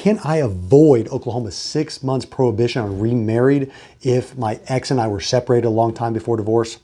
can I avoid Oklahoma's 6 months prohibition on remarried if my ex and I were separated a long time before divorce?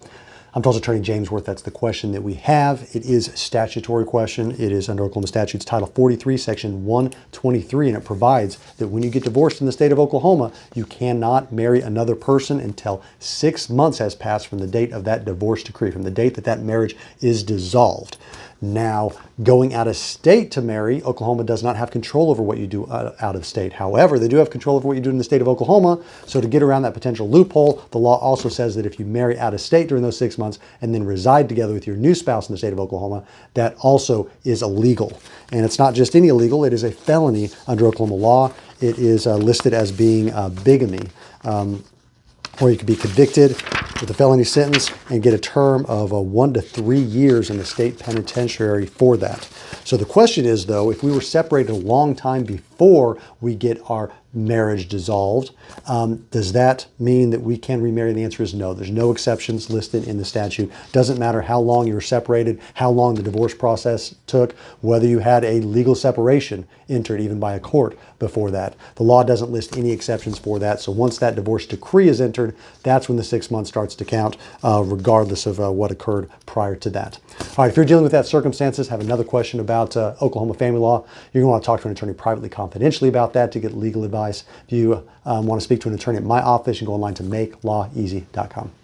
I'm Tulsa Attorney James Wirth. That's the question that we have. It is a statutory question. It is under Oklahoma Statutes Title 43, Section 123, and it provides that when you get divorced in the state of Oklahoma, you cannot marry another person until 6 months has passed from the date of that divorce decree, from the date that that marriage is dissolved. Now, going out of state to marry, Oklahoma does not have control over what you do out of state. However, they do have control over what you do in the state of Oklahoma. So to get around that potential loophole, the law also says that if you marry out of state during those 6 months and then reside together with your new spouse in the state of Oklahoma, that also is illegal. And it's not just any illegal, it is a felony under Oklahoma law. It is listed as being bigamy, where you could be convicted with a felony sentence and get a term of 1 to 3 years in the state penitentiary for that. So the question is, though, if we were separated a long time before we get our marriage dissolved, does that mean that we can remarry? The answer is no. There's no exceptions listed in the statute. Doesn't matter how long you were separated, how long the divorce process took, whether you had a legal separation entered even by a court before that. The law doesn't list any exceptions for that. So once that divorce decree is entered, that's when the 6 months starts to count, regardless of what occurred prior to that. All right, if you're dealing with that circumstances, have another question about Oklahoma family law, you're going to want to talk to an attorney privately, confidentially about that to get legal advice. If you want to speak to an attorney at my office, you can go online to makelawEasy.com.